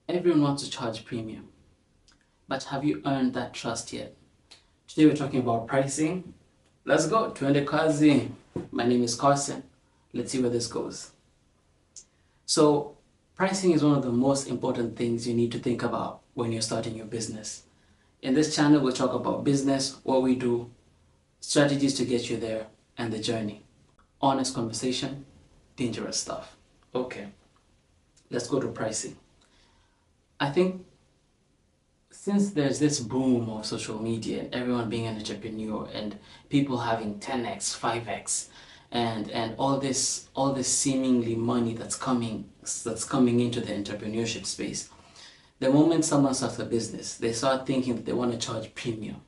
Everyone wants to charge premium, but have you earned that trust yet? Today we're talking about pricing. Let's go. Twende kazi. My name is Carson. Let's see where this goes. So, pricing is one of the most important things you need to think about when you're starting your business. In this channel, we'll talk about business, what we do, strategies to get you there, and the journey. Honest conversation, dangerous stuff. Okay, let's go to pricing. I think since there's this boom of social media and everyone being an entrepreneur and people having 10x, 5x, and all this seemingly money that's coming into the entrepreneurship space, the moment someone starts a business, they start thinking that they want to charge premium,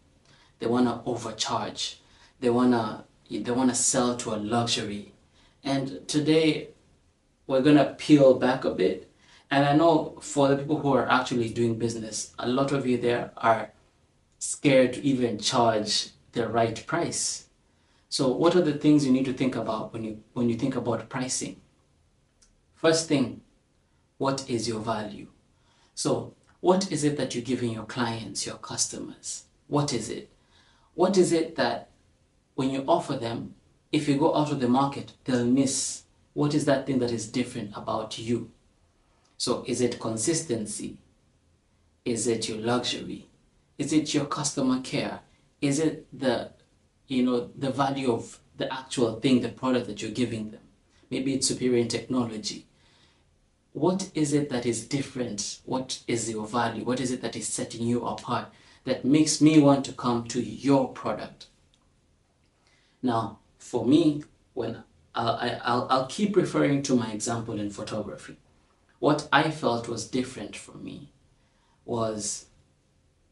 they want to overcharge, they want to sell to a luxury. And today we're gonna peel back a bit. And I know for the people who are actually doing business, a lot of you there are scared to even charge the right price. So what are the things you need to think about when you think about pricing? First thing, what is your value? So what is it that you're giving your clients, your customers? What is it? What is it that when you offer them, if you go out of the market, they'll miss? What is that thing that is different about you? So is it consistency? Is it your luxury? Is it your customer care? Is it the value of the actual thing, the product that you're giving them? Maybe it's superior in technology. What is it that is different? What is your value? What is it that is setting you apart that makes me want to come to your product? Now, for me, when I'll keep referring to my example in photography. What I felt was different for me was,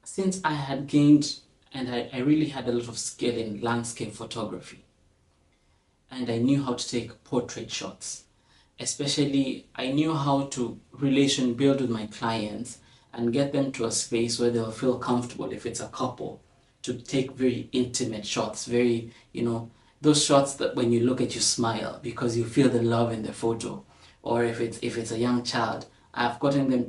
since I had gained and I really had a lot of skill in landscape photography, and I knew how to take portrait shots. Especially, I knew how to relation build with my clients and get them to a space where they'll feel comfortable, if it's a couple, to take very intimate shots, very, those shots that when you look at you smile because you feel the love in the photo. Or if it's a young child, I've gotten them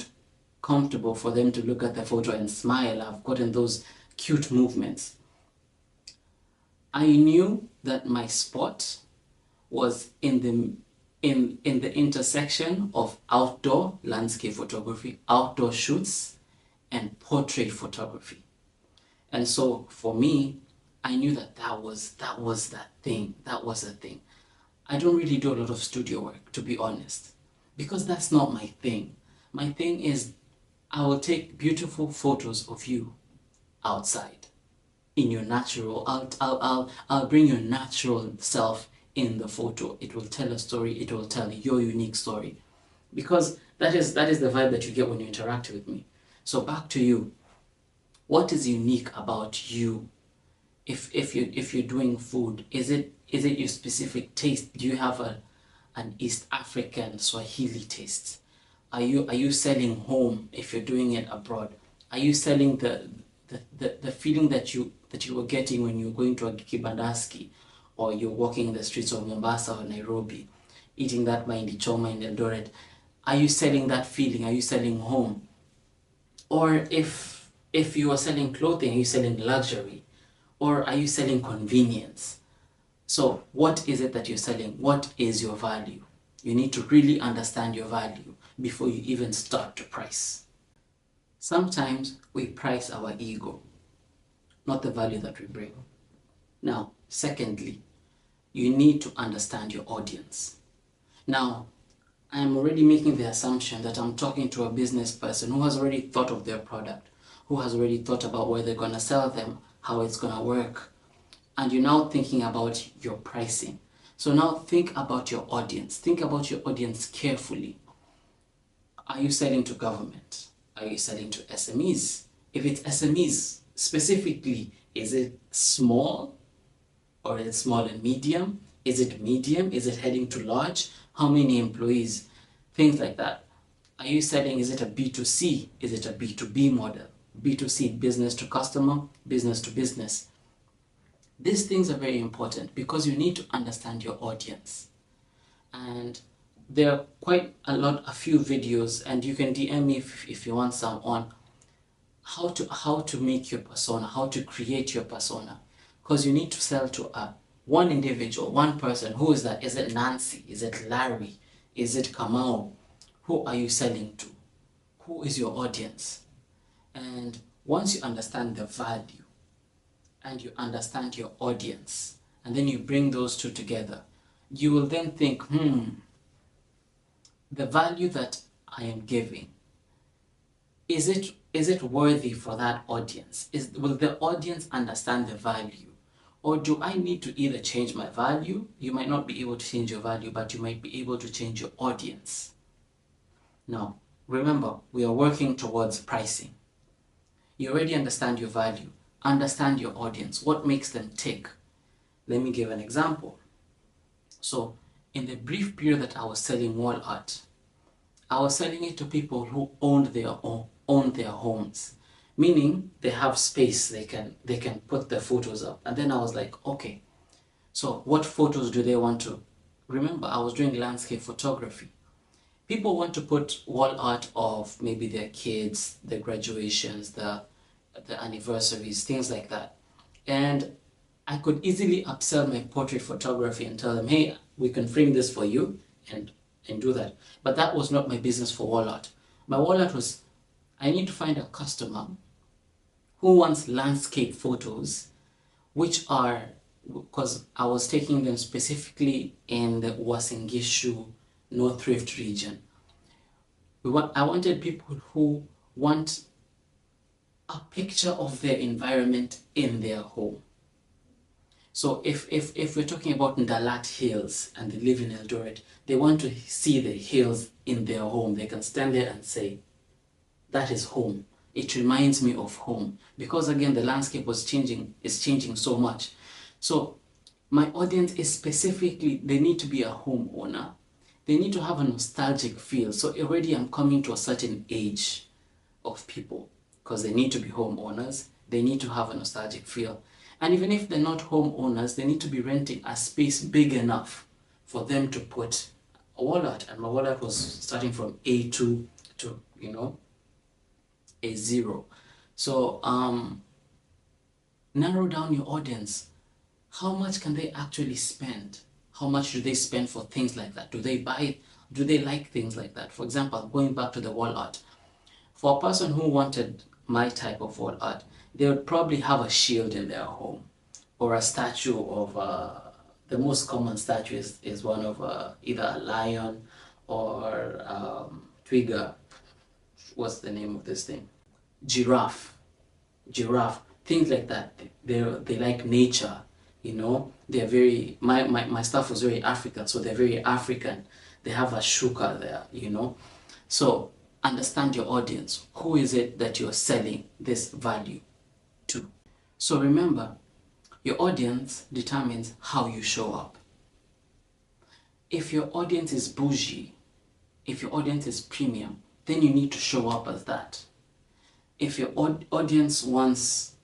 comfortable for them to look at the photo and smile. I've gotten those cute movements. I knew that my spot was in the intersection of outdoor landscape photography, outdoor shoots, and portrait photography. And so for me, I knew that was that thing. That was the thing. I don't really do a lot of studio work, to be honest, because that's not my thing. My thing is, I will take beautiful photos of you outside in your natural. I'll bring your natural self in the photo. It will tell a story. It will tell your unique story, because that is the vibe that you get when you interact with me. So back to you. What is unique about you? If you're doing food, is it your specific taste? Do you have an East African Swahili taste? Are you selling home if you're doing it abroad? Are you selling the feeling that you were getting when you were going to a kibandaski, or you're walking in the streets of Mombasa or Nairobi, eating that mahindi choma in Eldoret? Are you selling that feeling? Are you selling home? Or if you are selling clothing, are you selling luxury? Or are you selling convenience? So what is it that you're selling? What is your value? You need to really understand your value before you even start to price. Sometimes we price our ego, not the value that we bring. Now, secondly, you need to understand your audience. Now, I am already making the assumption that I'm talking to a business person who has already thought of their product, who has already thought about where they're going to sell them, how it's going to work, and you're now thinking about your pricing. So now think about your audience. Think about your audience carefully. Are you selling to government? Are you selling to SMEs? If it's SMEs, specifically, is it small, or is it small and medium? Is it medium? Is it heading to large? How many employees? Things like that. Are you selling, is it a B2C? Is it a B2B model? B2C, business to customer, business to business. These things are very important because you need to understand your audience. And there are quite a few videos, and you can DM me if you want some, on how to make your persona, how to create your persona, because you need to sell to one individual, one person. Who is that? Is it Nancy? Is it Larry? Is it Kamau? Who are you selling to? Who is your audience? And once you understand the value and you understand your audience, and then you bring those two together, you will then think, the value that I am giving, is it worthy for that audience? Will the audience understand the value? Or do I need to either change my value? You might not be able to change your value, but you might be able to change your audience. Now, remember, we are working towards pricing. You already understand your value, understand your audience, what makes them tick. Let me give an example. So, in the brief period that I was selling wall art, I was selling it to people who own their homes, meaning they have space, they can put their photos up. And then I was like, okay, so what photos do they want to? Remember, I was doing landscape photography. People want to put wall art of maybe their kids, their graduations, the anniversaries, things like that. And I could easily upsell my portrait photography and tell them, hey, we can frame this for you and do that. But that was not my business for wall art. My wall art was, I need to find a customer who wants landscape photos, which are, because I was taking them specifically in the Uasin Gishu North Rift region. I wanted people who want a picture of their environment in their home. So if we're talking about Ndalat Hills and they live in Eldoret, they want to see the hills in their home. They can stand there and say, that is home. It reminds me of home. Because again, the landscape is changing so much. So my audience is specifically, they need to be a homeowner. They need to have a nostalgic feel. So already I'm coming to a certain age of people, because they need to be homeowners. They need to have a nostalgic feel. And even if they're not homeowners, they need to be renting a space big enough for them to put a wall art. And my wall art was starting from A2 to, A0. So narrow down your audience. How much can they actually spend? How much do they spend for things like that? Do they buy it? Do they like things like that? For example, going back to the wall art, for a person who wanted my type of wall art, they would probably have a shield in their home, or a statue of, the most common statue is one of either a lion or twiga. What's the name of this thing? Giraffe, things like that. They like nature, they're very, my stuff was very African, so they're very African. They have a shuka there. So understand your audience. Who is it that you're selling this value to? So remember, your audience determines how you show up. If your audience is bougie, if your audience is premium, then you need to show up as that. If your audience wants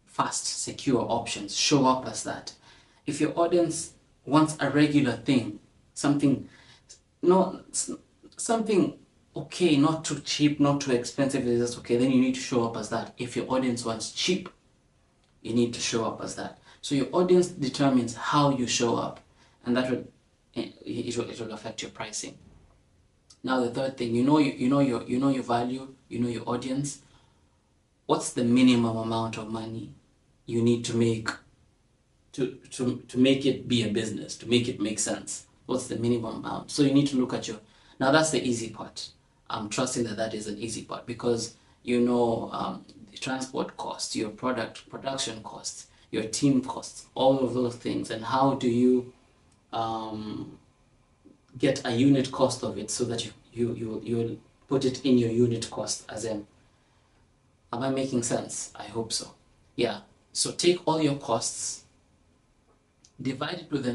fast, secure options, show up as that. If your audience wants a regular thing, something okay, not too cheap, not too expensive, it's just okay, then you need to show up as that. If your audience wants cheap, you need to show up as that. So your audience determines how you show up, and that it will affect your pricing. Now the third thing, you know your value, you know your audience. What's the minimum amount of money you need to make to make it be a business, to make it make sense? What's the minimum amount? So you need to look at now that's the easy part. I'm trusting that is an easy part, because the transport costs, your production costs, your team costs, all of those things, and how do you get a unit cost of it, so that you'll put it in your unit cost, as in, am I making sense? I hope so. Yeah. So take all your costs, divide it with the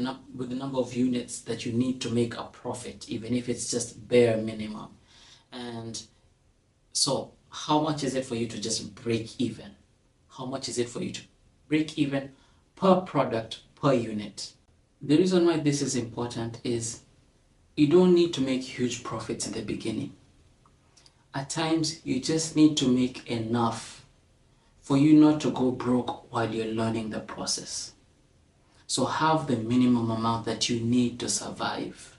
number of units that you need to make a profit, even if it's just bare minimum. And so how much is it for you to just break even? How much is it for you to break even per product, per unit? The reason why this is important is you don't need to make huge profits in the beginning. At times, you just need to make enough for you not to go broke while you're learning the process. So have the minimum amount that you need to survive.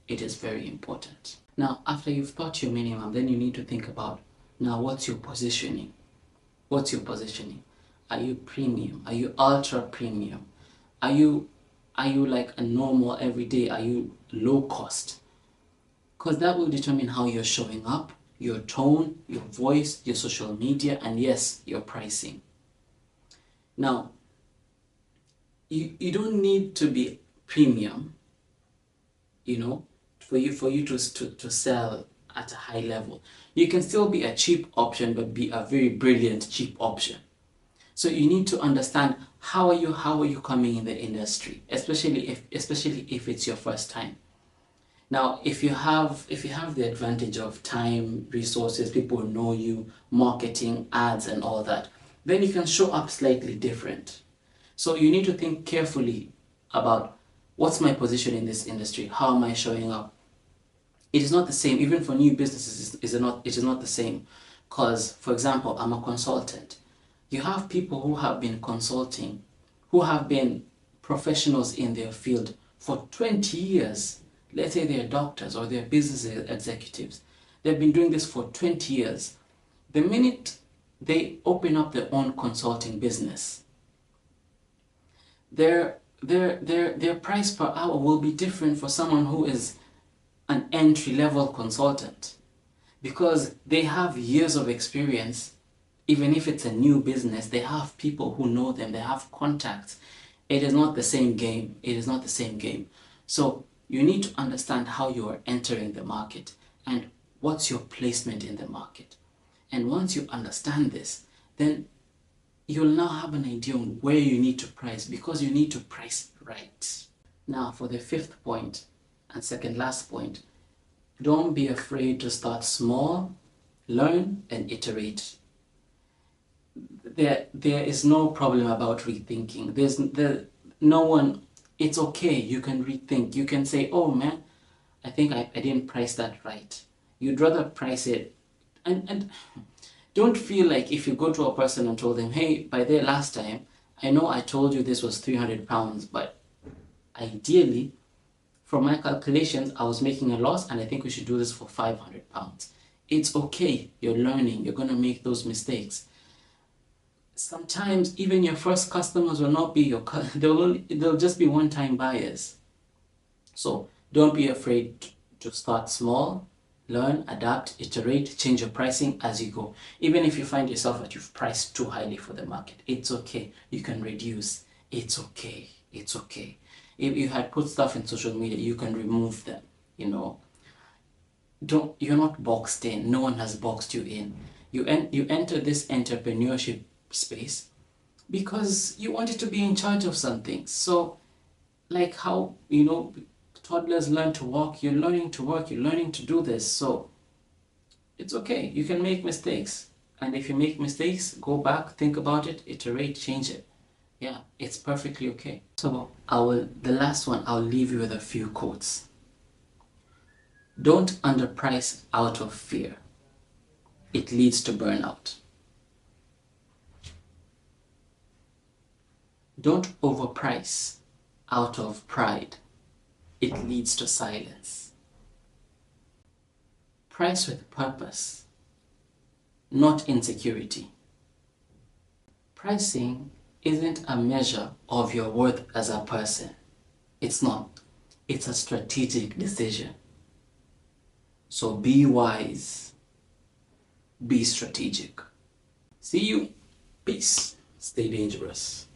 It is very important. Now, after you've thought your minimum, then you need to think about, now what's your positioning? What's your positioning? Are you premium? Are you ultra premium? Are you like a normal everyday? Are you low cost? Because that will determine how you're showing up, your tone, your voice, your social media, and yes, your pricing. Now, you don't need to be premium, for you to sell at a high level. You can still be a cheap option, but be a very brilliant cheap option. So you need to understand how are you coming in the industry, especially if it's your first time. Now, if you have the advantage of time, resources, people know you, marketing, ads, and all that, then you can show up slightly different. So you need to think carefully about what's my position in this industry, how am I showing up. It is not the same, even for new businesses, it is not the same. Because, for example, I'm a consultant. You have people who have been consulting, who have been professionals in their field for 20 years. Let's say they're doctors or they're business executives. They've been doing this for 20 years. The minute they open up their own consulting business, their price per hour will be different for someone who is an entry-level consultant, because they have years of experience. Even if it's a new business, they have people who know them, they have contacts. It is not the same game. It is not the same game. So you need to understand how you are entering the market and what's your placement in the market. And once you understand this, then you'll now have an idea on where you need to price, because you need to price right. Now, for the fifth point and second last point, don't be afraid to start small, learn and iterate. There is no problem about rethinking. No one, it's okay, you can rethink. You can say, oh man, I think I didn't price that right. You'd rather price it, and don't feel like if you go to a person and told them, hey, by the last time, I know I told you this was £300, but ideally, from my calculations, I was making a loss and I think we should do this for £500. It's okay, you're learning, you're gonna make those mistakes. Sometimes even your first customers will not be they'll just be one-time buyers. So don't be afraid to start small, learn, adapt, iterate, change your pricing as you go. Even if you find yourself that you've priced too highly for the market, it's okay. You can reduce. It's okay. It's okay. If you had put stuff in social media, you can remove them, You're not boxed in. No one has boxed you in. You enter this entrepreneurship space because you wanted to be in charge of something. So like how, toddlers learn to walk, you're learning to work, you're learning to do this. So it's okay. You can make mistakes. And if you make mistakes, go back, think about it, iterate, change it. Yeah, it's perfectly okay. So the last one, I'll leave you with a few quotes. Don't underprice out of fear. It leads to burnout. Don't overprice out of pride. It leads to silence. Price with purpose, not insecurity. Pricing isn't a measure of your worth as a person. It's not. It's a strategic decision. So be wise. Be strategic. See you. Peace. Stay dangerous.